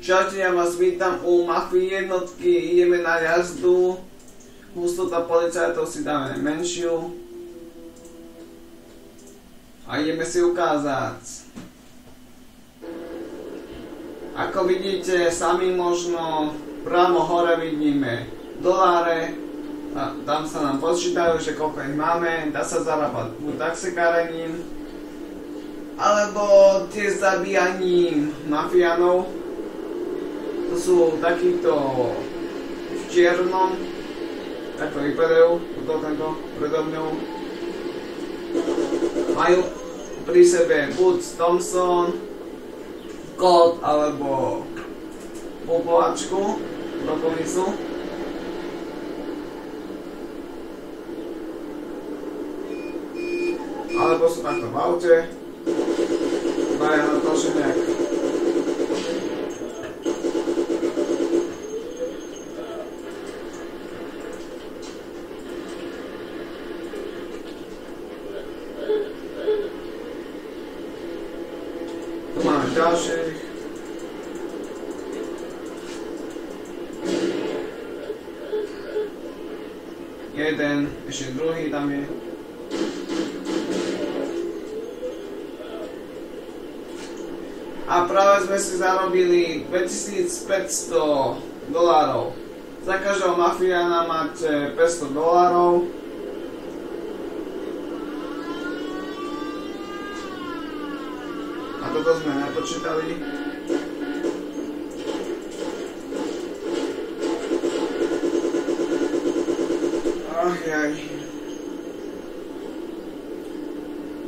Čaute, ja vás vítam u Mafii jednotky, ideme na jazdu. Hustota policajtov si dáme menšiu. A ideme si ukázať. Ako vidíte, sami možno pravo hore vidíme doláre. A tam sa nám počítajú, že koľko ich máme. Dá sa zarábať buď taxikárením, alebo tiež zabíjaním mafiánov. To sú takíto v čiernom, takto vypadajú, tento predo mňou. Majú pri sebe buď Thompson, Colt alebo pupovačku, brokovnicu. Alebo sú takto v aute, dajú na to, že nejak ďalších. Jeden, ešte druhý tam je. A práve sme si zarobili $2500. Za každého mafiána máte $500. Toto sme nepočítali. Ach jaj.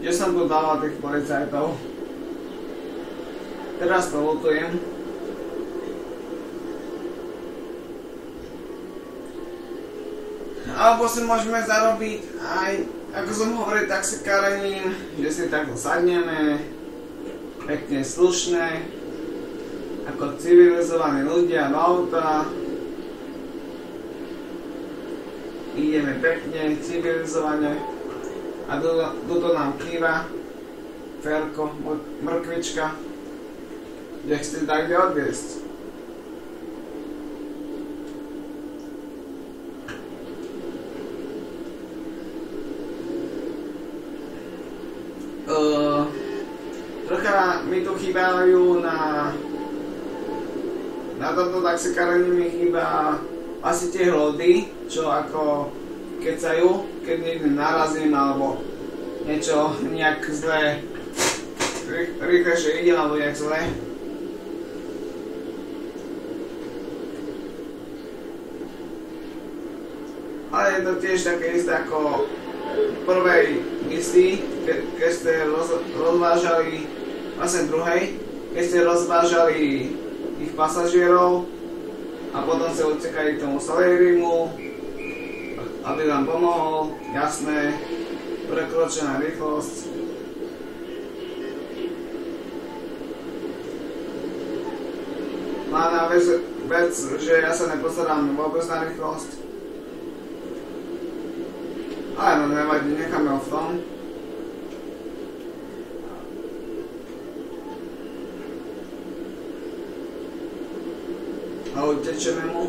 Kde som tu dával tých policajtov? Teraz to lutujem. Alebo si môžeme zarobiť aj, ako som hovoril, taxikárením, že si takto sadneme. Pekne slušné, ako civilizovaní ľudia do auta. Ideme pekne, civilizovane. A tuto nám kýva Ferko, mrkvička, kde chce tak kde odviesť. Trocha mi tu chýbajú na tomto taxikárení mi chýba asi tie hlody, čo ako kecajú, keď niekde narazím alebo niečo nejak zle, rýchlejšie ide alebo nejak zle. Ale je to tiež také isté ako v prvej misii, keď ste rozvážali vlastne druhej, keď ste rozvážali ich pasažierov a potom sa utekali k tomu Solariumu, aby vám pomohol, jasné, prekročená rýchlosť. Hlavná vec, že ja sa nepozerám vôbec na rýchlosť. Ale no nevadí, necháme ho v tom. A utečeme mu.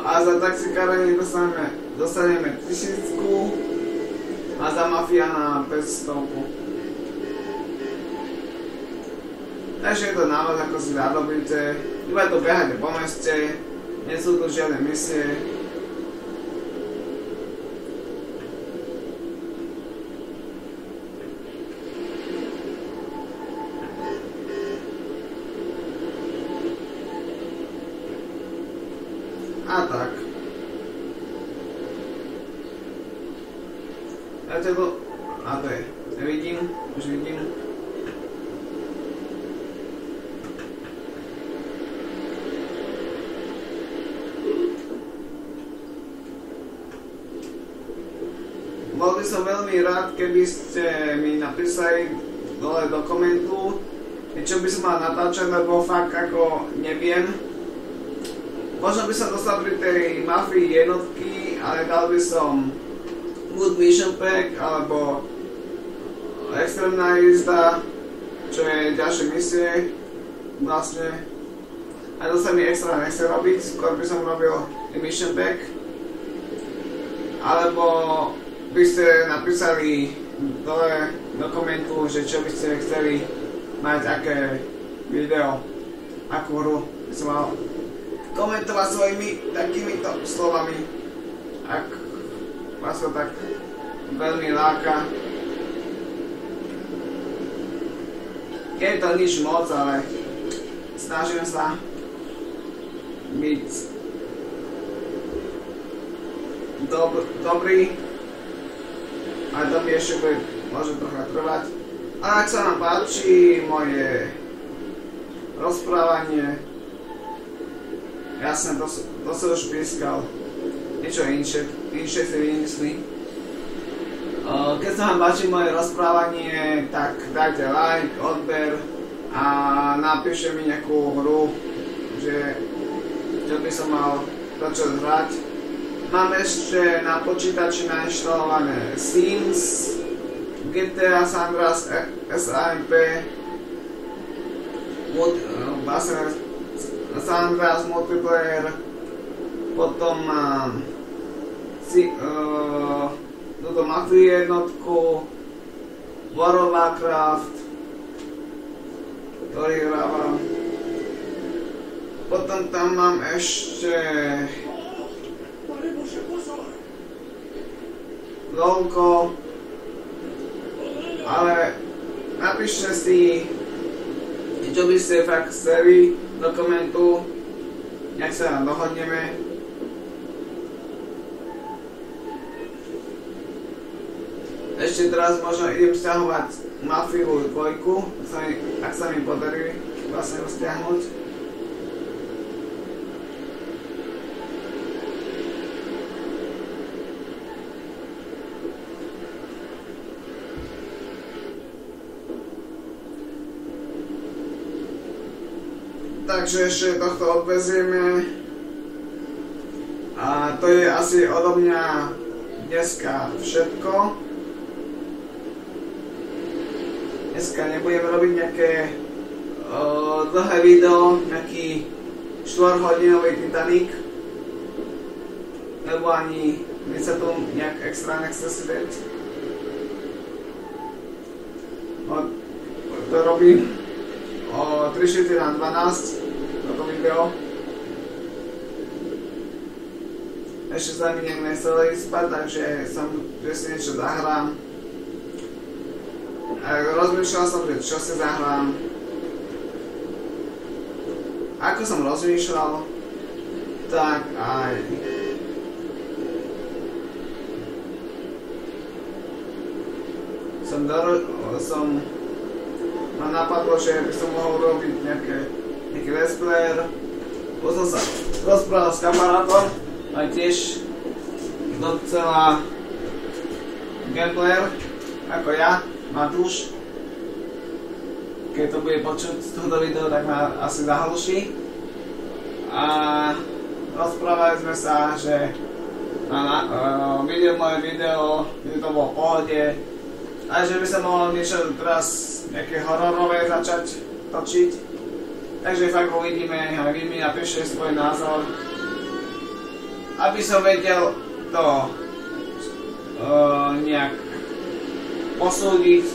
A za taxikárenie dostaneme 1000 a za mafiána 500. Takže je to návod, ako si zarobíte. Iba tu behajte po meste, nie sú tu žiadne misie. A tak. Ja to... A to je. Nevidím, už vidím. Bol by som veľmi rád, keby ste mi napísali dole do komentu, čo by som mal natáčať, lebo fakt ako neviem. možno by som dostal pri tej Mafii jednotky, ale dal by som Good Mission Pack alebo Extrémna jízda, čo je ďalšie misie vlastne. A to sa mi extra nechce robiť, skôr by som robil Mission Pack. Alebo by ste napísali dole do komentu, že čo by ste chceli mať, aké video, akú hru by som mal komentovať svojimi takýmito slovami, ak vás to tak veľmi láka. Nie je to nič moc, ale snažím sa byť dobrý, ale to mi ešte bude môže trocha trvať. A ak sa vám páči moje rozprávanie, jasne, to som už pískal, niečo inšie si vymyslí. Keď sa vám páči moje rozprávanie, tak dajte like, odber a napíšte mi nejakú hru, že čo by som mal začať hrať. Mám ešte na počítači nainštalované Sims, GTA San Andreas, SAMP, vlastne San Andreas multiplayer, potom mám túto Mafii jednotku, World of Warcraft, ktorý hrávam. Potom tam mám ešte LOLko, ale napíšte si, čo by ste fakt chceli do komentu, nech sa nám dohodneme. Ešte teraz možno idem stiahovať Mafiu 2, ak sa mi podarí vlastne ho stiahnuť. Takže ešte tohto odvezieme. A to je asi odo mňa dneska všetko. Dneska nebudem robiť nejaké dlhé video, nejaký 4-hodinový Titanic, lebo ani mi sa tu nejak extra nechce sedieť. To robím o 3:12 toto video. Ešte sa mi nechcelo ísť spať, takže si niečo zahrám. Rozmýšľal som, že čo si zahrám. Ako som rozmýšľal, tak aj ma napadlo, že by som mohol robiť nejaký let's player. Potom sa rozprával s kamarátom, aj tiež docela gameplayer, ako ja, Matúš. Keď to bude počuť z tohto videa, tak ma asi zahluší. A rozprávali sme sa, že moje video, že to bolo v pohode, a že by sa mohol niečo teraz nejaké hororové začať točiť. Takže fakt uvidíme, a vy mi napíšte svoj názor, aby som vedel to nejak posúdiť.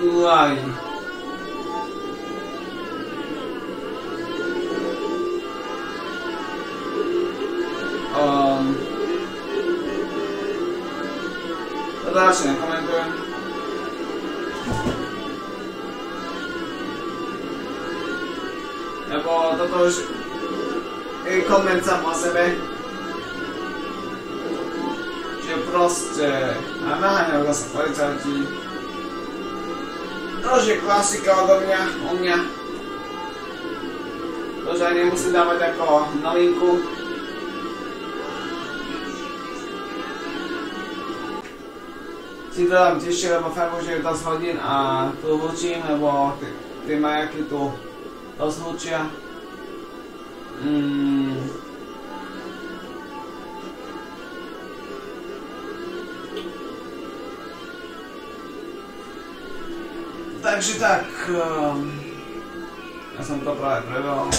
Uaj. To dalšie nekomentujem. Lebo toto už je koment sám o sebe. Že proste naháňajú sa policajti. To už je klasika odo mňa. To už aj nemusím dávať ako novinku. si to dám tiež, lebo fakt už je dosť hodín a tu hlučím, lebo tie majaky tu dosť hlučia. Takže tak, ja som to práve prebehol.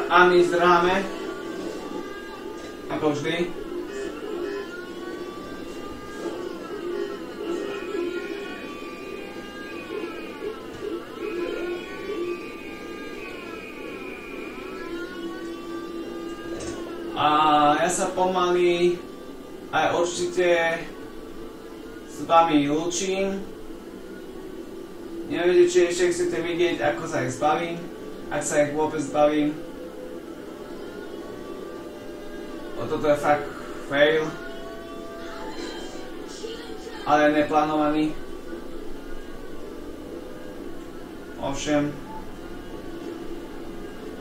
A my zdráme, ako vždy. A ja sa pomaly aj určite s vami lúčim. Neviete, či ešte chcete vidieť, ako sa ich zbavím, ak sa ich vôbec zbavím. Toto je fakt fail, ale neplánovaný. Ovšem,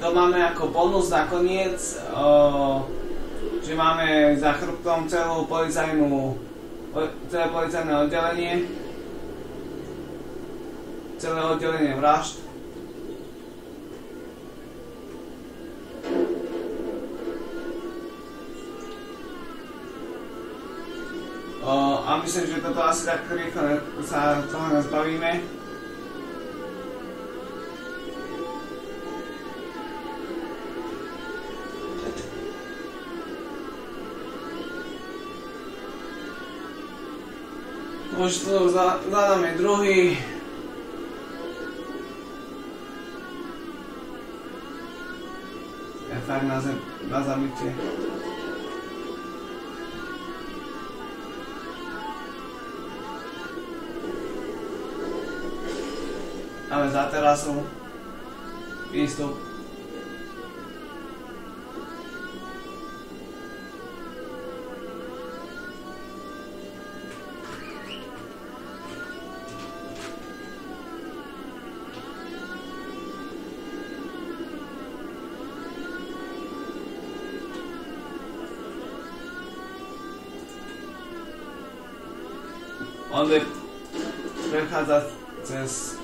to máme ako bonus nakoniec, že máme za chrbtom celé policajné oddelenie, celé oddelenie vražd. A myslím, že toto asi tak rýchlo sa toho nezbavíme. Už tu za nami druhý. Je fakt na zabitie. Máme za terasu výstup. On bude prechádzať cez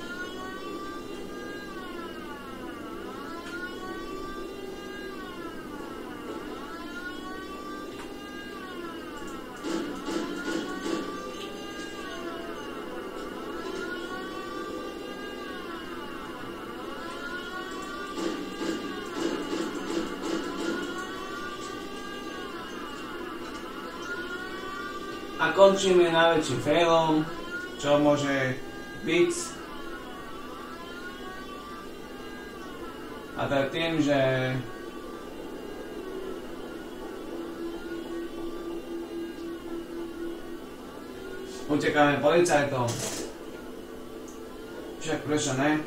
a končíme najväčším failom, čo môže byť. A to je tým, že utekáme policajtom. Však prečo ne?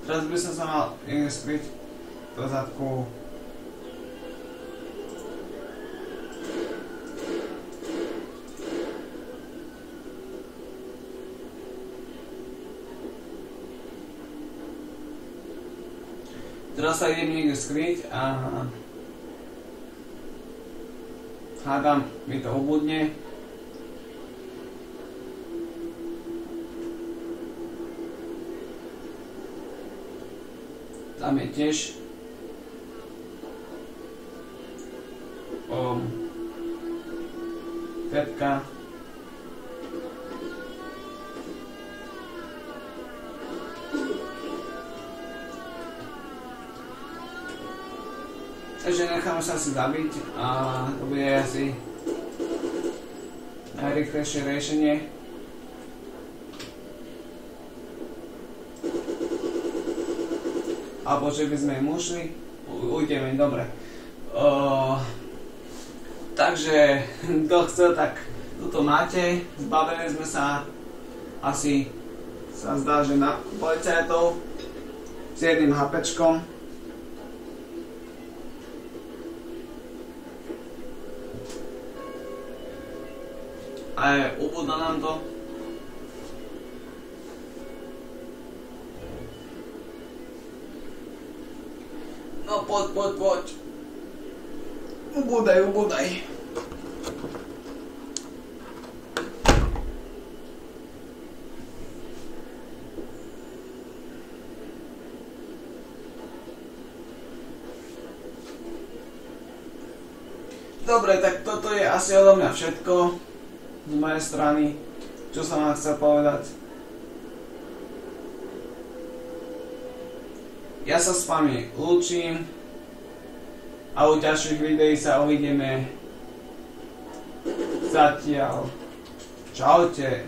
Teraz by som sa mal niekde skryť do zadku. Teraz sa idem niekde skryť a hádam, mi to obudne. Tam je tiež Petka. Takže necháme sa asi zabiť a to bude asi najrýchlejšie riešenie. Alebo že by sme im ušli, ujdeme, dobre. Takže, kto chcel, tak toto máte. Zbavili sme sa asi z sa zdá, že na policajtov s jedným hapečkom. A ubúda nám to. No poď. Ubúdaj. Dobre, tak toto je asi odo mňa všetko z mojej strany, čo som vám chcel povedať. Ja sa s vami lúčim a u ďalších videí sa uvidíme. Zatiaľ. Čaute.